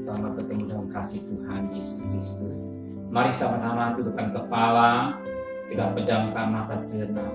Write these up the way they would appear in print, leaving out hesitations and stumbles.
Selamat bertemu dalam kasih Tuhan Yesus Kristus. Mari sama-sama tundukkan kepala, kita pejamkan mata sejenak.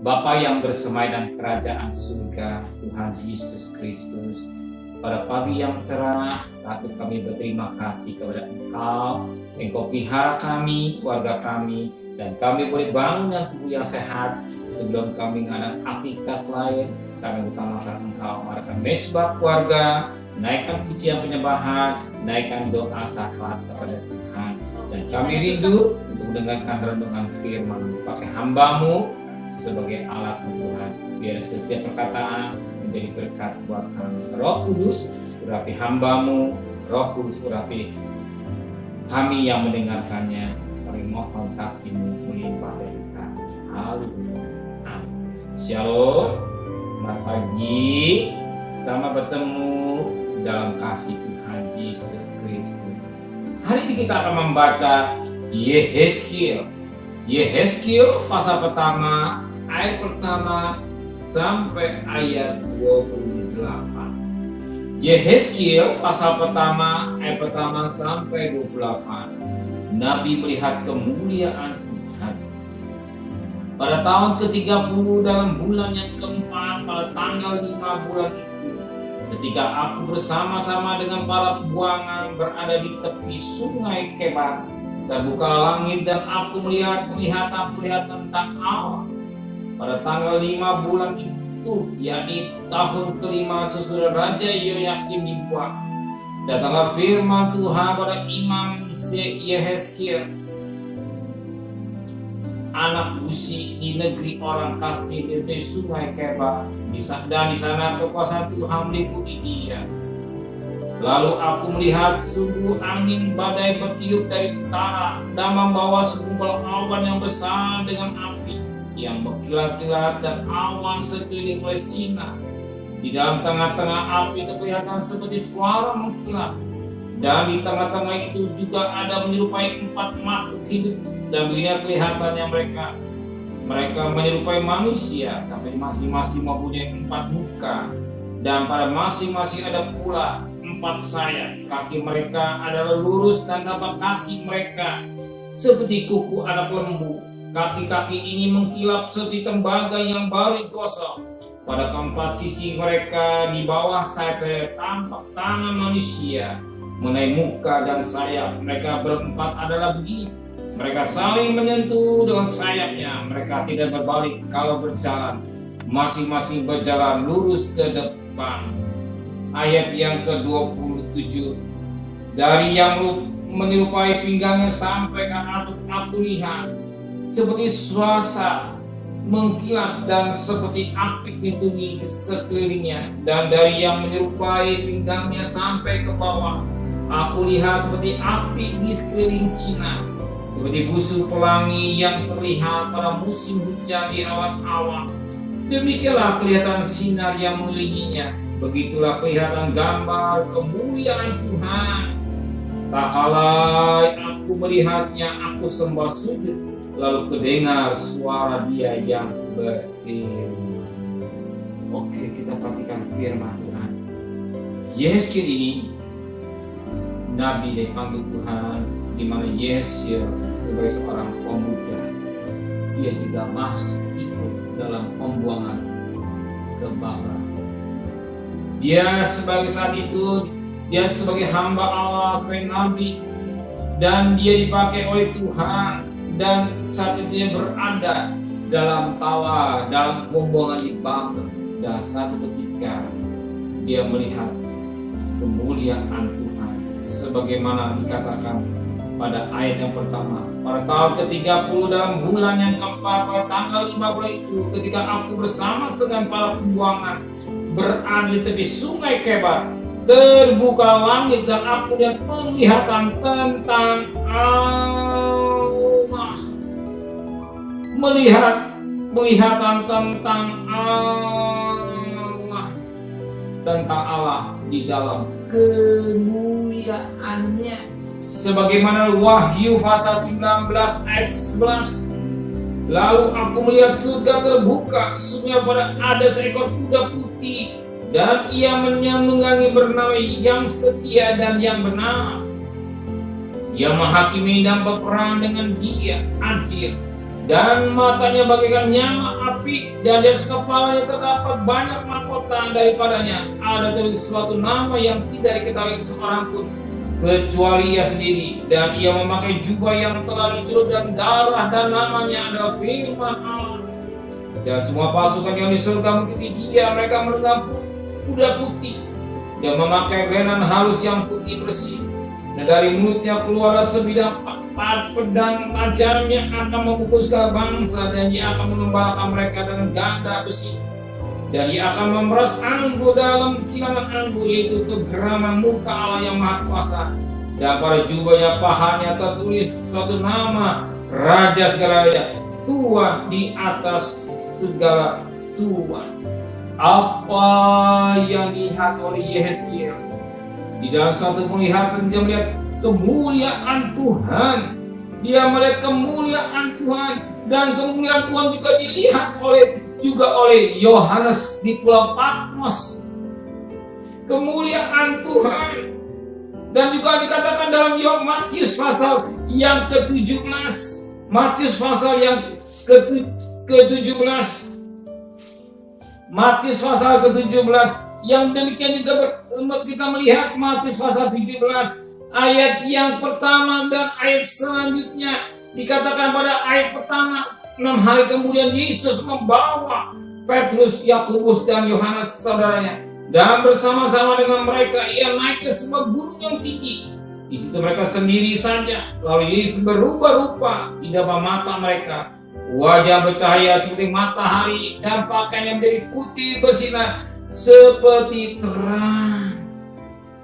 Bapa yang bersemai di kerajaan surga, Tuhan Yesus Kristus, pada pagi yang cerah, patut kami berterima kasih kepada Engkau. Engkau pelihara kami, keluarga kami, dan kami boleh bangun dengan tubuh yang sehat. Sebelum kami mengadakan aktivitas lain, kami utamakan Engkau, mengadakan mesbah keluarga, naikkan pujian penyembahan, naikkan doa syafaat kepada Tuhan. Dan kami rindu untuk mendengarkan renungan firman, pakai hamba-Mu sebagai alat Tuhan. Biar setiap perkataan menjadi berkat buat kami. Roh Kudus, urapi hamba-Mu, Roh Kudus urapi kami yang mendengarkannya. Kami mohon kasih-Mu melimpah dari kami. Haleluya. Amin. Shalom. Selamat pagi. Sama bertemu dalam kasih Tuhan Yesus Kristus. Hari ini kita akan membaca Yehezkiel. Yehezkiel pasal pertama, ayat pertama sampai ayat 28. Yehezkiel pasal pertama, ayat pertama sampai 28. Nabi melihat kemuliaan Tuhan. Pada tahun ke-30 dalam bulan yang keempat, pada tanggal 5 bulan itu, ketika aku bersama-sama dengan para pebuangan berada di tepi sungai Kebar, terbuka langit dan aku melihat penglihatan tentang Allah. Pada tanggal 5 bulan itu, yakni tahun kelima sesudah Raja Yehoyakim dibuang, datanglah firman Tuhan pada Imam Yehezkiel, anak Buzi di negeri orang Kasdi di sungai Kebar, dan di sana kekuasaan Tuhan meliputi dia. Lalu aku melihat sungguh angin badai bertiup dari utara dan membawa segumpal awan yang besar dengan api yang berkilat-kilat dan awan sekeliling oleh sinar. Di dalam tengah-tengah api terkelihatan seperti suara mengkilat, dan di tengah-tengah itu juga ada menyerupai 4 makhluk hidup, dan begini kelihatannya mereka menyerupai manusia, tapi masing-masing mempunyai 4 muka, dan pada masing-masing ada pula 4 sayap. Kaki mereka adalah lurus dan tapak kaki mereka seperti kuku anak lembu. Kaki-kaki ini mengkilap seperti tembaga yang baru digosok. Pada keempat sisi mereka di bawah sayap tampak tangan manusia. Mengenai muka dan sayap mereka berempat adalah begini. Mereka saling menyentuh dengan sayapnya. Mereka tidak berbalik kalau berjalan. Masing-masing berjalan lurus ke depan. Ayat yang ke-27. Dari yang menyerupai pinggangnya sampai ke atas aku lihat seperti suasa mengkilat dan seperti api ditungi sekelilingnya, dan dari yang menyerupai pinggangnya sampai ke bawah aku lihat seperti api di sekeliling sinar, seperti busur pelangi yang terlihat pada musim hujan di awan-awan. Demikianlah kelihatan sinar yang mengelilinginya. Begitulah kelihatan gambar kemuliaan Tuhan. Tak kala aku melihatnya, aku sembah sujud, lalu kedengar suara dia yang berfirman. Oke, kita perhatikan firman Tuhan. Yehezkiel ini nabi dipanggil Tuhan, di mana Yehezkiel sebagai seorang pemuda, dia juga masuk ikut dalam pembuangan ke Babel. Dia sebagai saat itu, dia sebagai hamba Allah, sebagai nabi, dan dia dipakai oleh Tuhan. Dan saat itu dia berada dalam tawa, dalam pembuangan di Babel. Dan satu ketika dia melihat kemuliaan Tuhan, sebagaimana dikatakan pada ayat yang pertama. Pada tahun ke-30 dalam bulan yang keempat, pada tanggal 5 bulan itu, ketika aku bersama dengan para pembuangan berada di tepi sungai Kebar, terbuka langit dan aku lihat penglihatan tentang Allah. Penglihatan tentang Allah di dalam kemuliaannya, sebagaimana Wahyu pasal 19 ayat 11. Lalu aku melihat surga terbuka, sungguh pada ada seekor kuda putih, dan ia menunggangi bernama yang setia dan yang benar. Ia menghakimi dan berperang dengan dia adil, dan matanya bagaikan nyala api, dan di atas kepalanya terdapat banyak mahkota. Daripadanya ada tertulis suatu nama yang tidak diketahui seorang pun kecuali ia sendiri, dan ia memakai jubah yang telah dicelup dan darah, dan namanya adalah Firman Allah. Dan semua pasukan yang di surga mengikuti dia. Mereka menunggang kuda putih dan memakai lenan halus yang putih bersih, dan dari mulutnya keluarlah sebidang pedang tajamnya akan memupus segala bangsa, dan ia akan menumbalkan mereka dengan ganda besi, dan ia akan memeras anggur dalam kilangan anggur, yaitu kegeraman muka Allah yang Maha Kuasa. Dan pada jubahnya pahanya tertulis satu nama, Raja segala raja, Tuhan di atas segala Tuhan. Apa yang dilihat oleh Yehezkiel di dalam satu penglihatan, dia melihat kemuliaan Tuhan. Dia melihat kemuliaan Tuhan, dan kemuliaan Tuhan juga dilihat oleh Yohanes di Pulau Patmos. Kemuliaan Tuhan, dan juga dikatakan dalam Matius pasal yang ke-17, Matius pasal yang ke-17, Matius pasal ke-17, yang demikian juga kita melihat Matius pasal 17 ayat yang pertama dan ayat selanjutnya. Dikatakan pada ayat pertama, 6 hari kemudian Yesus membawa Petrus, Yakobus dan Yohanes saudaranya, dan bersama-sama dengan mereka ia naik ke sebuah gunung yang tinggi. Di situ mereka sendiri saja. Lalu Yesus berubah rupa di depan mata mereka. Wajah bercahaya seperti matahari, dan pakaiannya menjadi putih bersinar seperti terang.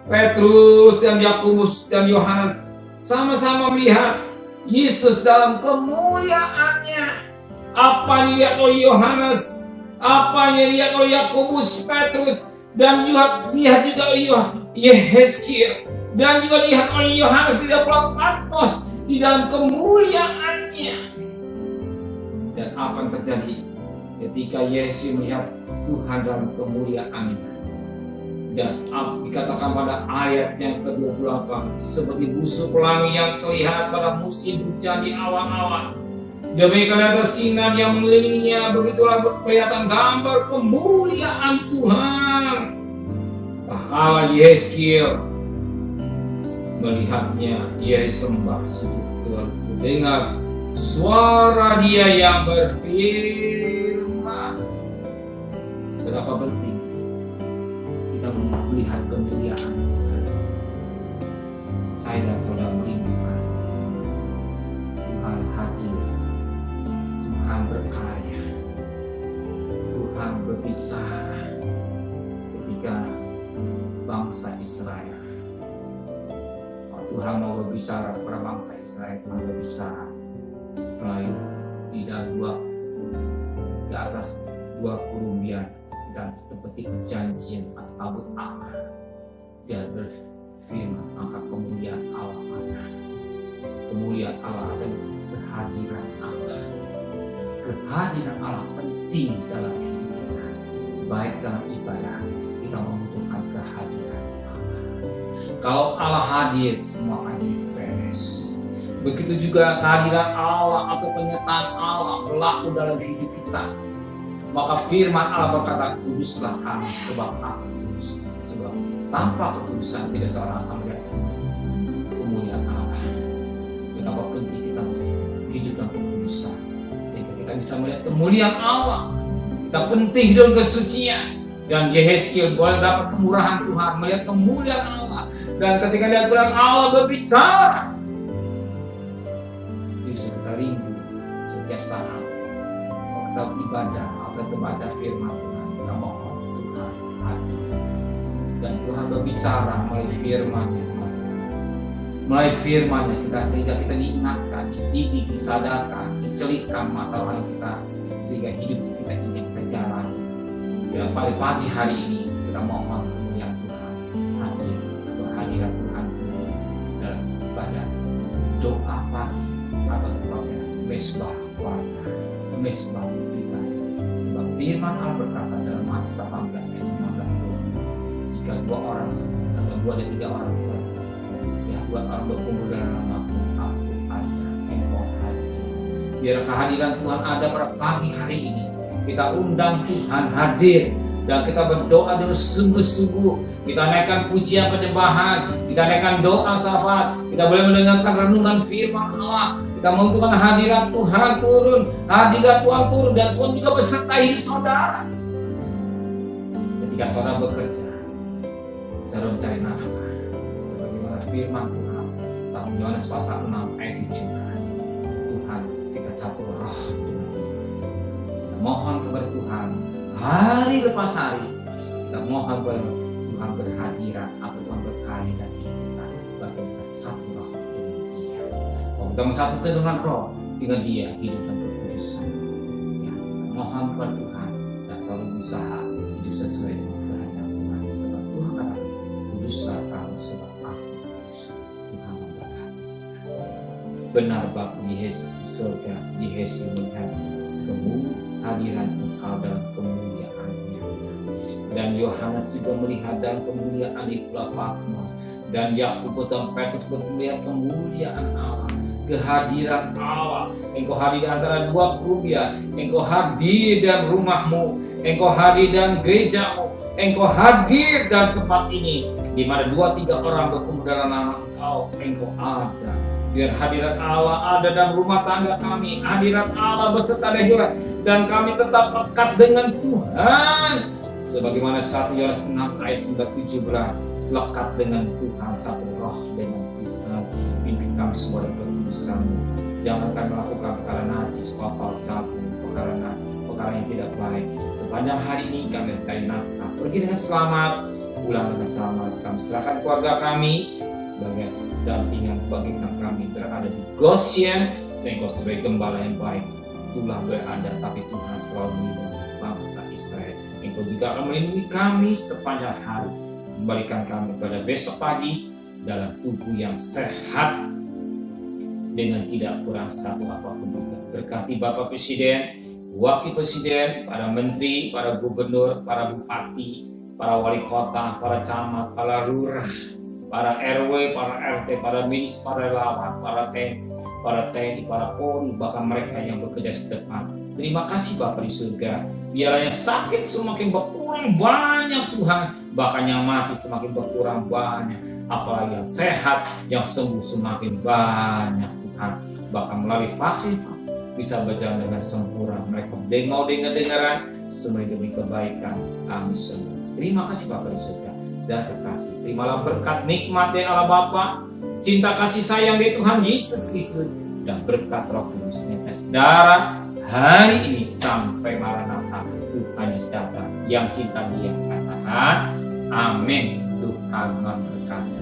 Petrus dan Yakobus dan Yohanes sama-sama melihat Yesus dalam kemuliaannya. Apa yang dilihat oleh Yohanes, apa yang dilihat oleh Yakobus, Petrus, dan juga lihat juga oleh Yehezkiel, dan juga lihat oleh Yohanes di dalam Pulau Patmos di dalam kemuliaannya. Dan apa yang terjadi ketika Yesus melihat Tuhan dalam kemuliaannya? Dan dikatakan pada ayat yang ke-28, seperti busuk pelangi yang terlihat pada musim hujan di awan-awan, demikian sinar yang mengelilinginya, begitulah kelihatan gambar kemuliaan Tuhan. Kala Yehezkiel melihatnya, ia sembah sujud, dengar suara dia yang berfirman. Betapa penting kita melihat kemuliaan Tuhan. Saya dan saudara merindukan Tuhan hadir, Tuhan berkarya, Tuhan berbicara ketika bangsa Israel. Tuhan mau berbicara kepada bangsa Israel, Tuhan berbicara melalui di atas dua kurumbian dan seperti perjanjian atau tabut Allah. Dia berfirman, maka kemuliaan Allah ada. Kemuliaan Allah ada, kehadiran Allah. Kehadiran Allah penting dalam hidup kita. Baik dalam ibadah, kita membutuhkan kehadiran Allah. Kalau Allah hadir, semua akan jadi beres. Begitu juga kehadiran Allah atau penyertaan Allah berlaku dalam hidup kita. Maka firman Allah berkata, kuduslah kami sebab aku kudus. Sebab tanpa kekudusan tidak seorang akan melihat kemuliaan Allah. Betapa penting kita hidup dalam kekudusan, sehingga kita bisa melihat kemuliaan Allah. Kita penting dalam kesucian. Dan Yehezkiel boleh dapat kemurahan Tuhan, melihat kemuliaan Allah. Dan ketika dia bilang Allah berbicara, kita rindu setiap saat kita ibadah atau kita baca firman Tuhan, kita mohon Tuhan hadir, dan Tuhan berbicara melalui firman-Nya kita, sehingga kita diingatkan, dididik, disadarkan, dicelitkan mata rohani kita, sehingga hidup kita ini kita jalani. Dan pada pagi hari ini kita mohon kemuliaan Tuhan hadir, kehadiran Tuhan dalam ibadah doa pagi atau tepatnya mesbah warna, mesbah kita. Sebab firman Allah berkata dalam Matius 18 ayat 19, jika 2 orang atau 2 dan 3 orang saja, ya, buat orang berkumpul dalam namamu, aku ada, engkau hadir. Biar kehadiran Tuhan ada pada pagi hari ini. Kita undang Tuhan hadir, dan kita berdoa dengan sungguh-sungguh. Kita naikkan pujian penyembahan, kita naikkan doa syafaat, kita boleh mendengarkan renungan firman Allah. Kita membutuhkan hadirat Tuhan turun, hadirat Tuhan turun, dan Tuhan juga besertai saudara. Ketika saudara bekerja, saudara mencari nafkah, sebagaimana firman Tuhan 1 Yohanes pasal 6 ayat 17. Tuhan, kita satu roh dengan Dia. Kita mohon kepada Tuhan hari lepas hari. Kita mohon kepada Tuhan berhadirat atau Tuhan berkali dan kita bagi kita satu roh dengan Dia. Kalau kita satu dengan roh dengan Dia, hidup dan berkudusan. Ya, mohon kepada Tuhan dan selalu berusaha hidup sesuai dengan kehendak Tuhan. Sebab Tuhan kata, kuduslah kamu sebab aku kudus. Tuhan memberkati. Benar Bapa di Yesus surga, di Yesus melihat kehadiran Engkau dalam kemuliaan-Nya. Dan Yohanes juga melihat dalam kemuliaan di Pulau Patmos. Dan Yakobus dan Petrus melihat kemuliaan Allah, kehadiran Allah. Engkau hadir di antara 2 kerubia, Engkau hadir dalam rumahmu, Engkau hadir dalam gerejamu, Engkau hadir dalam tempat ini, di mana 2-3 orang berkumpul dalam nama Engkau, Engkau ada. Biar hadirat Allah ada dalam rumah tangga kami, hadirat Allah beserta dengan dan kami tetap lekat dengan Tuhan. Sebagaimana 1 Yohanes 6 ayat 17, lekat dengan Tuhan, satu roh dengan Tuhan. Pimpin kami semua dalam kekudusan-Mu. Jangan kami melakukan perkara najis, kotor, campur, perkara yang tidak baik. Sepanjang hari ini kami mencari nafkah. Pergi dengan selamat, pulang dengan selamat. Kami serahkan keluarga kami bagian dampingan bagikan kami berada di Goshen, sehingga sebagai gembala yang baik. Itulah berada, tapi Tuhan selalu melindungi bangsa Israel. Engkau juga akan melindungi kami sepanjang hari. Kembalikan kami pada besok pagi dalam tubuh yang sehat dengan tidak kurang satu apapun juga. Berkati Bapak Presiden, Wakil Presiden, para Menteri, para Gubernur, para Bupati, para Wali Kota, para Camat, para Lurah, para RW, para RT, para Minis, para relawan, para TNI, para Polri, bahkan mereka yang bekerja di depan. Terima kasih Bapa di surga. Biarlah yang sakit semakin berkurang banyak Tuhan, bahkan yang mati semakin berkurang banyak. Apalagi yang sehat, yang sembuh semakin banyak Tuhan. Bahkan melalui vaksin bisa berjalan dengan sempurna. Mereka mau dengar-dengaran semua demi kebaikan kami semua. Terima kasih Bapa di surga dan kekasih. Terimalah berkat nikmat dari Allah Bapa, cinta kasih sayang dari Tuhan Yesus Kristus, dan berkat Roh Kudus netes darah hari ini sampai Maranatha. Tuhan Yesus datang, yang cinta Dia katakan amin. Tuhan memberkati.